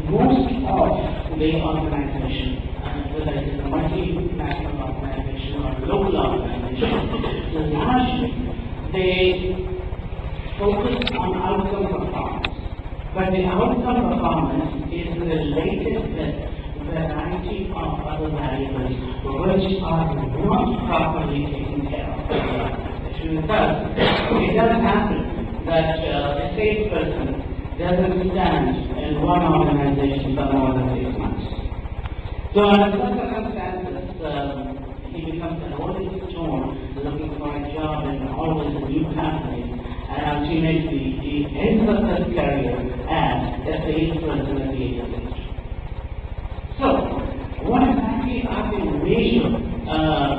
most of the organization, whether it is a multinational organization or a local organization, so largely they focus on outcome performance. But the outcome performance is related with a variety of other variables which are not properly taken care of by the organization. It does happen that a salesperson doesn't stand in one organization for more than 6 months. So under such circumstances, he becomes an old stone looking for a job in always a new company, and ultimately he ends up his career as a salesperson at the age of 60. So, what exactly are the major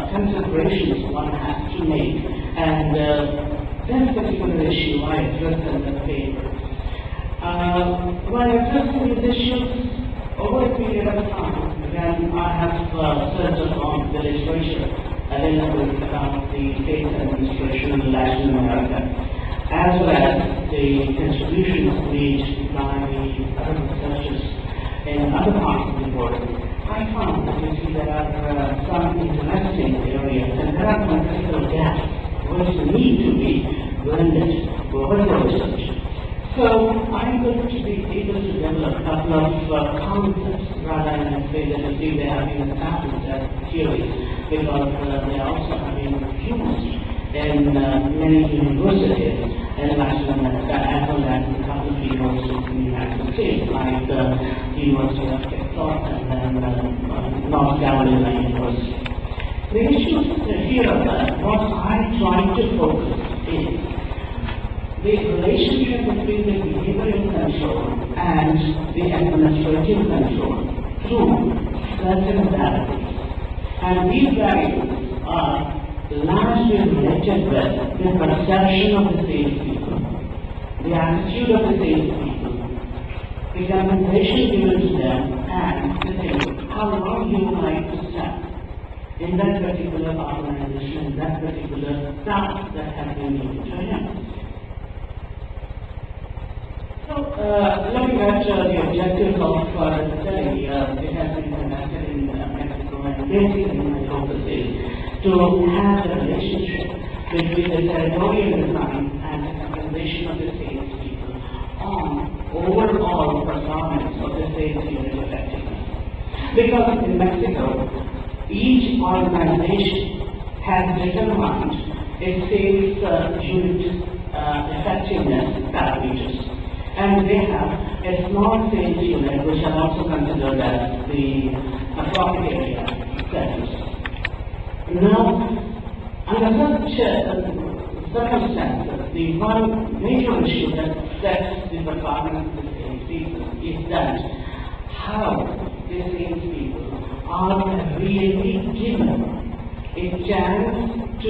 considerations one has to make? And this particular issue I addressed in the paper. When addressing these issues over a period of time, then I have searched upon the literature available about the state administration in Latin America, as well as the contributions made by the other researchers in other parts of the world. I found that there are some interesting areas and there are some critical gaps which need to be blended with the research. So I'm going to be able to develop a couple of concepts rather than say that they have been established as theories, because they also have been used in many universities in Latin America, as well as a couple of universities in the United States, like the University of Texas and North Carolina University. The issues here, what I try to focus is the relationship between the behavioral control and the administrative control through certain variables. And these variables are largely related with the perception of the salespeople, the attitude of the salespeople, the compensation given to them, and the thing, how long you would like to stand in that particular organization, in that particular task that has been given to him. So, looking at the objectives of the study, it has been conducted in Mexico, and basically my focus is to have a relationship between the territorial design and the compensation of the salespeople on overall performance of the sales unit effectiveness. Because in Mexico, each organization has determined its sales unit effectiveness parameters. And they have a small sales unit which are also considered as the profit area centers. Now, under such circumstances, the one major issue that sets the performance of the salespeople is that how the salespeople are really given a chance to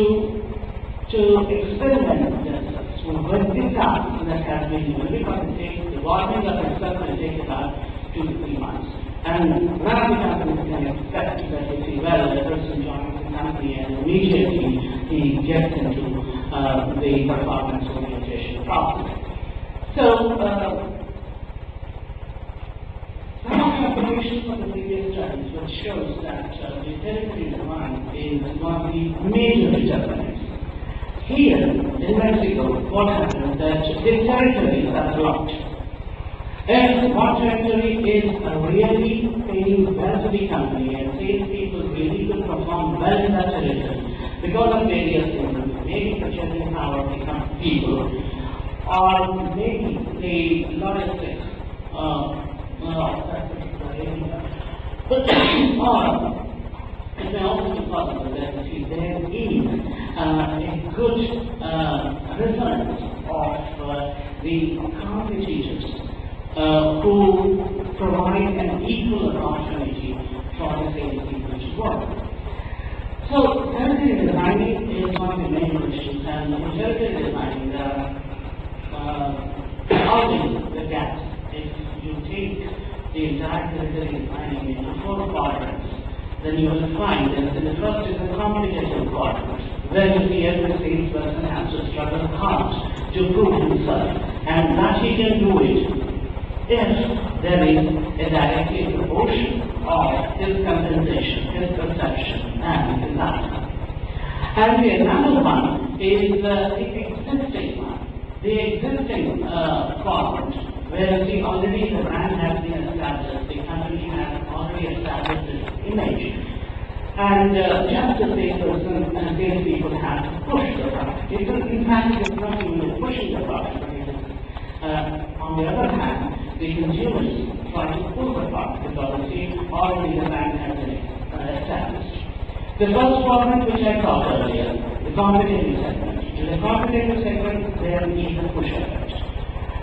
experiment themselves with the task that has been given, because it takes the warming up itself will take about 2 to 3 months. And none of the companies can expect that you see, well, the person joins the company and immediately he gets into the performance orientation process. So, some of the observations from the previous studies which shows that the territory design is one of the major determinants. Here in Mexico, what happens that the territories are blocked. And one territory is really paying well to the company, and salespeople really could perform well in that territory because of various reasons, maybe purchasing power of the people, or maybe the logistics of that particular area. Or it may also be possible that there is a good result of the competitors who provide an equal opportunity for the salespeople to work. So, territory designing is one of the main issues, and in territory designing, always the gaps. If you take the entire territory designing into 4 quadrants, then you will find that the first is a competitive quadrant, where you see every salesperson has to struggle hard to prove himself, and that he can do it if there is a directly proportion of his compensation, his perception, and his outcome. And the another one is the existing one, the existing quadrant, where already the brand has been established, the company has already established its image, and just the salespeople have to push the product. In fact, it's not even pushing the product, but it is, on the other hand, the consumers try to pull the product because already the brand has been established. The first quadrant which I talked earlier, the competitive segment. In the competitive segment, there is a push effect.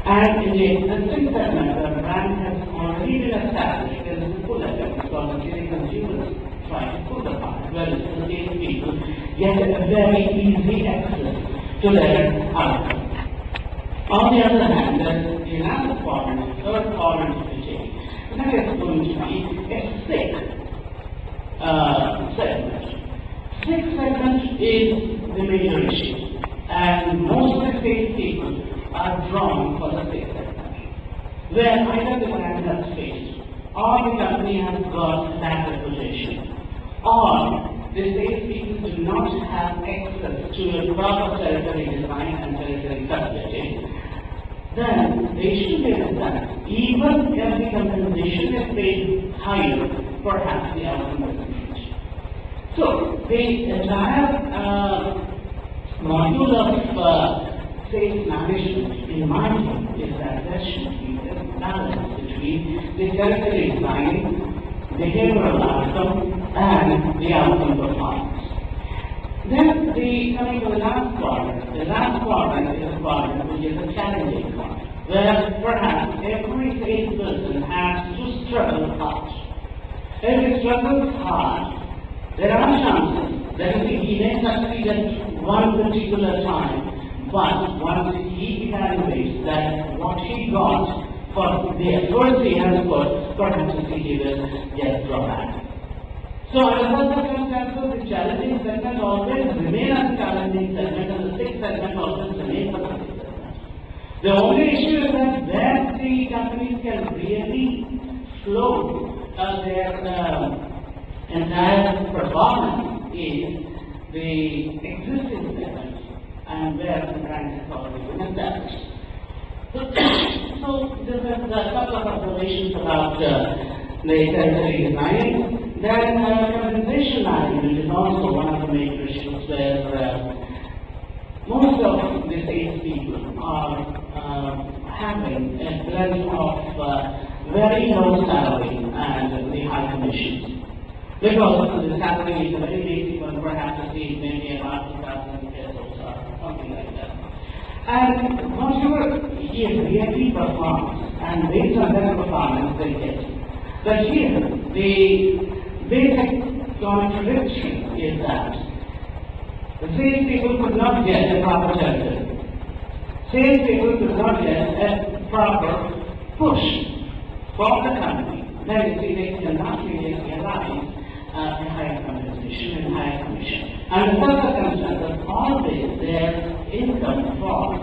And in the existing segment, the brand has already been established, there is a pull effect because the consumers try to pull the product, whereas the salespeople get a very easy access to their outcome. On the other hand, there is another quadrant, third quadrant to take. That is going to be a sick segment. Sick segment is the major issue, and most of the salespeople are drawn for the sick segment, where either the brand has failed, or the company has got bad reputation, or the salespeople do not have access to a proper territory design and territory stability. Then the issue is that even if the compensation is paid higher, perhaps the outcome is different. So the entire module of sales management, in my view, is that there should be a balance between the territory design, behavioral outcome, and the outcome performance. Then coming to the last quadrant is a quadrant which is a challenging quadrant, where perhaps every salesperson has to struggle hard. If he struggles hard, there are chances that he may succeed at one particular time, but once he evaluates that what he got for the efforts he has put, perhaps he will get drawback. So under such circumstances, the challenging segment always remain as a challenging segment, and the sick segment always remains as a sick segment. The only issue is that where the companies can really slow their entire performance is the existing segment, and where the brand has already been established. So this is a couple of observations about the territory design. Then compensation management is also one of the major issues where most of the salespeople are having a blend of very low salary and the high commissions. Because the salary is a very basic one, perhaps the fee maybe about 2,000 pesos or something like that. And whatever he really performs, and based on that performance, they get. But here, the basic contradiction is that the salespeople could not get a proper territory. Salespeople could not get a proper push for the company. Then you see they cannot really realize a higher compensation and higher commission. And the circumstances, always their income falls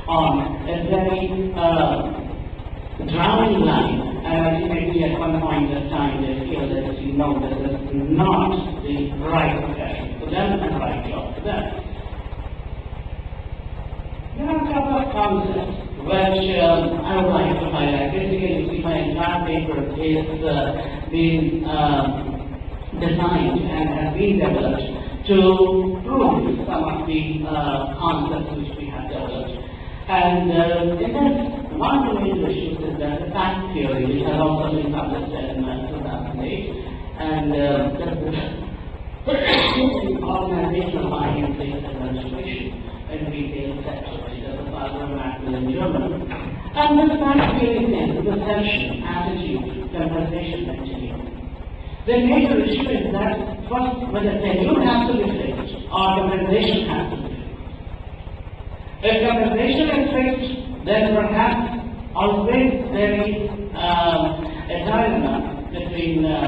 on a very drowning line. And ultimately, at one point in time, they feel that this is not the right profession for them and the right job for them. There are a couple of concepts which I would like to highlight. Basically, you see my entire paper is being designed and has been developed to prove some of the concepts which we have developed. And in this, one of the major issues is that the fact theory, which has also been published in 2008, and the organizational buying and sales administration in retail sector, which is the father of Maxwell in Germany. And this fact theory is perception, attitude, compensation, engineering. The major issue is that first, whether tenure has to be fixed or compensation has to be fixed. If compensation is fixed, then perhaps always there is a dilemma between the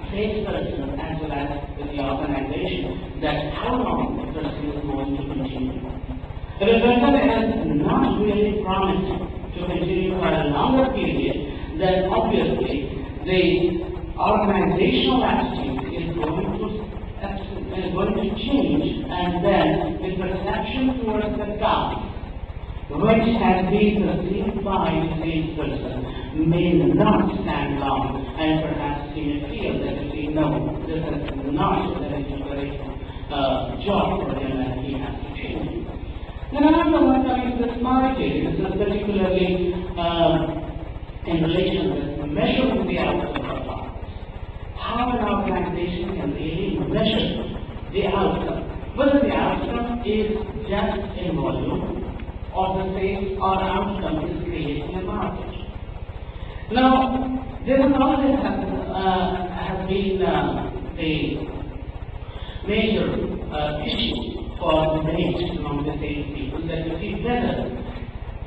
salesperson as well as with the organization that how long the person is going to continue. If a person has not really promised to continue for a longer period, then obviously the organizational attitude is going to change, and then the perception towards the task which has been perceived by the salesperson may not stand long, and perhaps he may feel that no, this is not a very job for him and he has to change. Then another one coming to the smart case, this is particularly in relation with measuring the outcome of performance. How an organization can really measure the outcome, whether the outcome is just in volume of the sales or outcome is creating a market. Now, there has always has been the major issue for debate among the salespeople that you see whether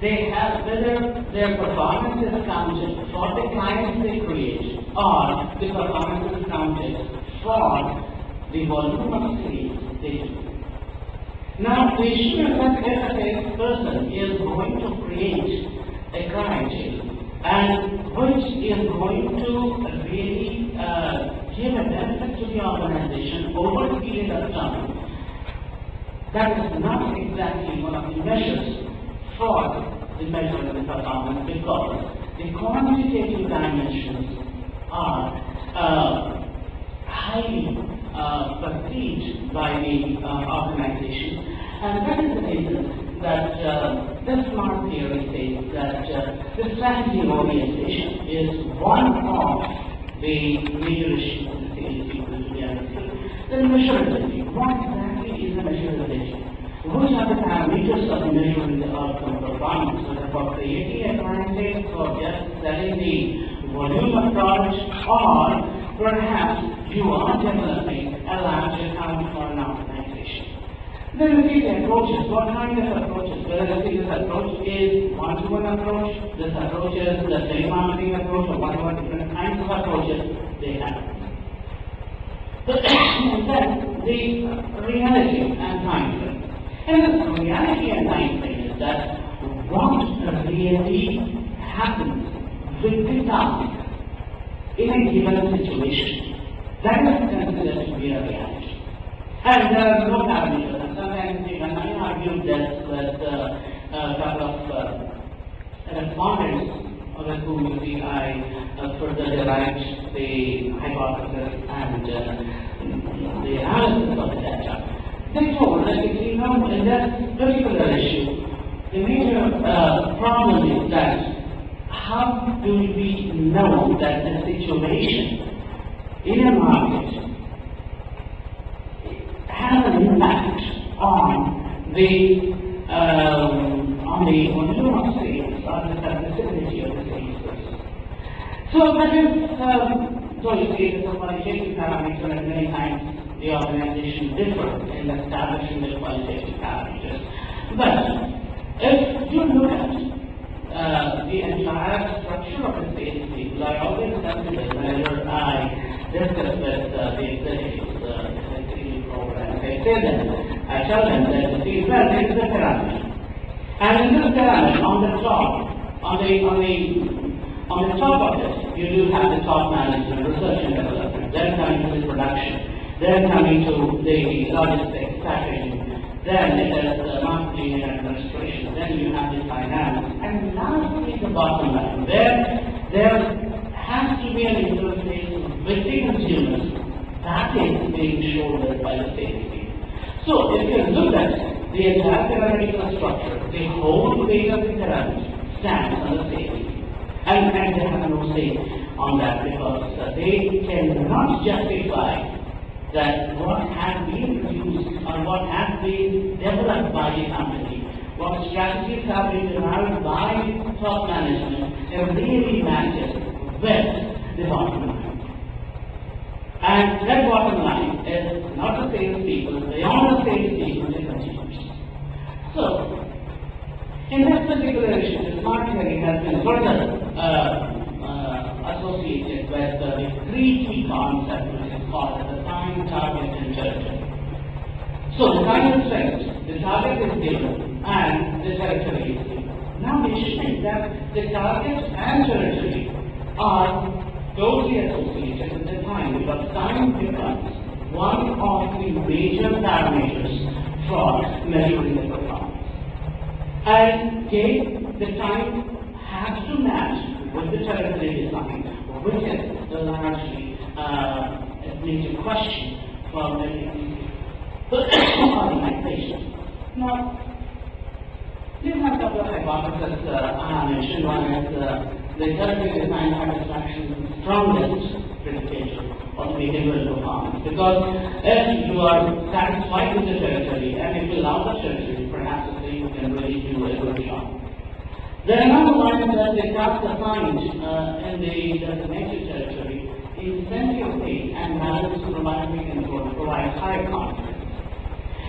their performance is counted for the clients they create, or the performance is counted for the volume of sales they do. Now, the issue is that if a salesperson is going to create a clientele and which is going to really give a benefit to the organization over a period of time, that is not exactly one of the measures for the measurement of the performance, because the quantitative dimensions are highly perceived by the organization, and that is the reason that the SMART theory says that the strategy orientation is one of the major issues in the salespeople to be understood. Then measurability. What exactly is the measurability? Which are the parameters of measuring the outcome performance, whether for creating a clientele, for just selling the volume of products, or perhaps you are developing a large account for an organization. Then we see the approaches. What kind of approaches? Whether this approach is one-to-one approach, this approach is the telemarketing approach, or whatever different kinds of approaches they have. And then the reality and time frame. And the reality and time frame is that what really happens with the task in a given situation, that is considered to be a reality. And there are no parameters. And sometimes when I argue this with a couple of respondents with whom you see I further derived the hypothesis and the analysis of the data, they told that in that particular issue, the major problem is that how do we know that the situation in a market has an impact on the volume of sales or the successability of the salesperson? So that is, so you see, the qualitative parameter, and many times the organization differs in establishing the qualitative parameters. But if you look at the entire structure of the salespeople, I always consider whenever I discuss with the executives in the program, I tell them that see, well, there is a pyramid, and in this pyramid, on the top of it, you do have the top management, research and development, then coming to the production, then coming to the logistics, packaging, then it is the marketing and administration, then you have the finance, and lastly the bottom line, where there has to be an interface with the consumers that is being shouldered by the salespeople. So if you look at the entire pyramidal structure, the whole base of the pyramid stands on the salespeople. And they have no say on that, because they cannot justify that what has been produced or what has been developed by the company, what strategies have been derived by top management, it really matches with the bottom line. And that bottom line is not the salespeople, beyond the salespeople, the consumers. So, in this particular issue, the smart theory has been further associated with the three key concepts, which is called the time, target, and territory. So the time is fixed, the target is given, and the territory is given. Now we should think that the target and territory are closely associated with the time, because time becomes one of the major parameters for measuring the performance. And yet, the time has to match with the territory design, which is the largely a major question for many organizations. Now, you have a couple of hypotheses I mentioned. One is the territory design satisfaction is the strongest predictor of behavioral performance, because if you are satisfied with the territory and if you love the territory, perhaps you can really do a good job. There are another one that the task assigned in the designated territory, incentive pay and balance supervisory control provide higher confidence.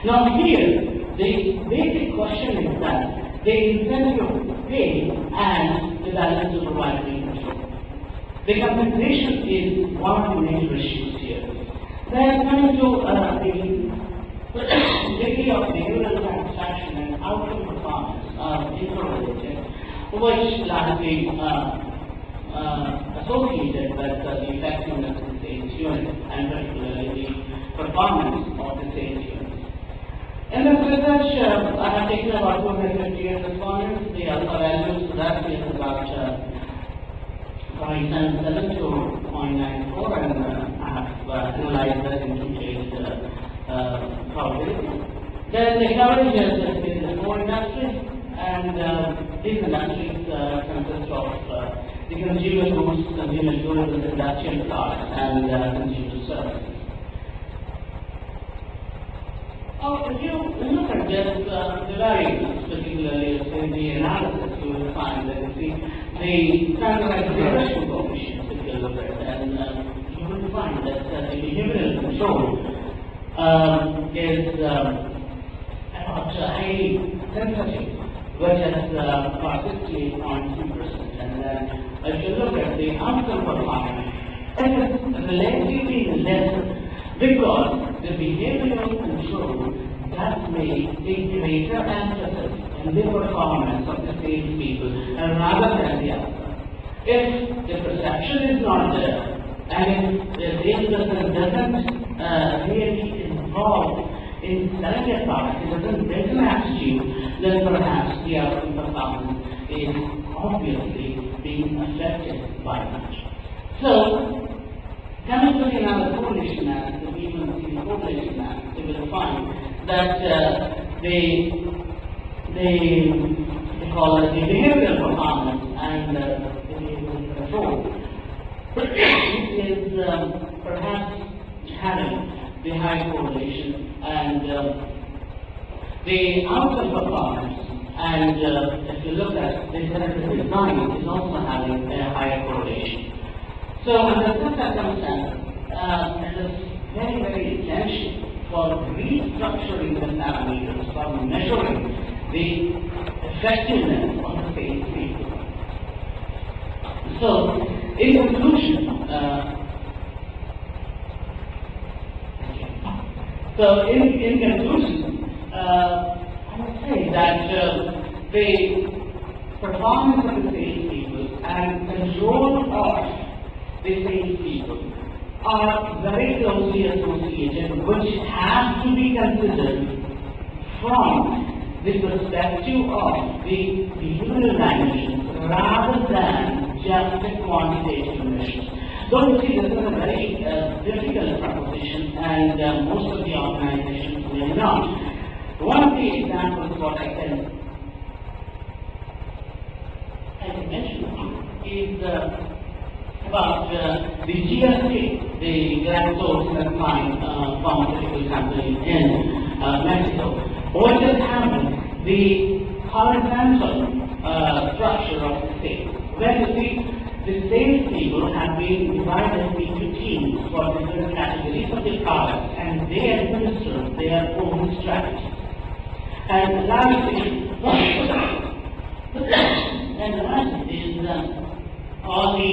Now here, the basic question is that the incentive pay and the balance supervisory control. The compensation is one of the major issues here. Then coming to the degree of behavioral satisfaction and outcome performance interrelated, which largely associated with the effectiveness of the sales unit and particularly the performance of the sales unit. In this research, I have taken about 258 respondents. The alpha values for that is about 0.77 to 0.94, and I have analyzed that into case probability. Then the coverage is the 4 industries, and these industries consist of the consumer goods, consumer durables, industrial products, and consumer services. If you look at this, the variables, particularly in the analysis, you will find that the standardized regression coefficients, if you look at, and you will find that the behavioral control is about highly sensitive, which is about 68.2%. And then if you look at the outcome performance, it is relatively lesser, because the behavioral control does make a greater emphasis in the performance of the salespeople rather than the outcome. If the perception is not there, and if the salesperson doesn't really involve in selling a product, it doesn't build an attitude, then perhaps the outcome performance is obviously being affected by that. So, coming to another correlation analysis, even in the correlation analysis, you will find that they call it the behavioral performance and the behavioral control is perhaps having the high correlation, and the outcome performance, and if you look at the technical design, is also having a higher correlation. So under such circumstances, it is very, very essential for restructuring the parameters, for measuring the effectiveness of the salespeople. So, in conclusion, I would say that the performance of the salespeople and control of the salespeople are very closely associated, which have to be considered from the perspective of the behavioral dimensions rather than just the quantitative measures. So you see, this is a very difficult proposition, and most of the organizations may not. One of the examples what I can mention is about the GSK, the GlaxoSmithKline pharmaceutical company in Mexico. What has happened? The horizontal structure of the sales, where you see the salespeople have been divided into teams for different categories of the products, and they administer their own strategies. And lastly, is all the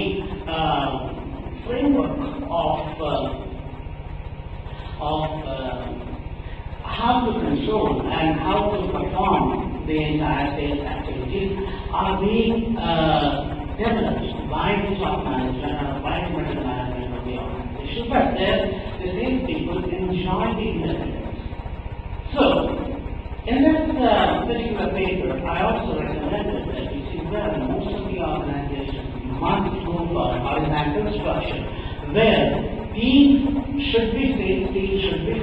framework of how to control and how to perform the entire sales activity. policies are being developed by the top management and by the middle management of the organization, but the same people enjoy the independence. So, in this particular paper, I also recommended that you see where most of the organizations must move for horizontal structure, where teams should be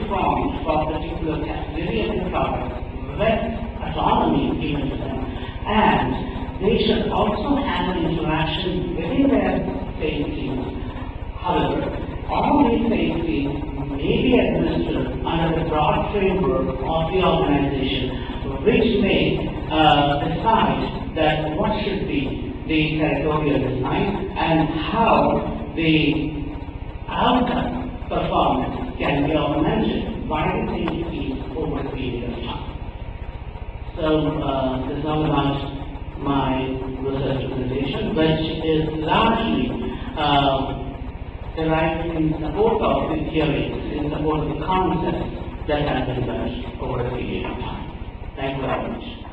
formed for a particular category of the product with autonomy given to them, and they should also have an interaction within their sales teams. However, all these sales teams may be administered under the broad framework of the organization, which may decide that what should be the territorial design and how the outcome performance can be augmented by the sales teams over a period of time. So this is all about my research presentation, which is largely derived in support of the theories, in support of the concepts that have been developed over a period of time. Thank you very much.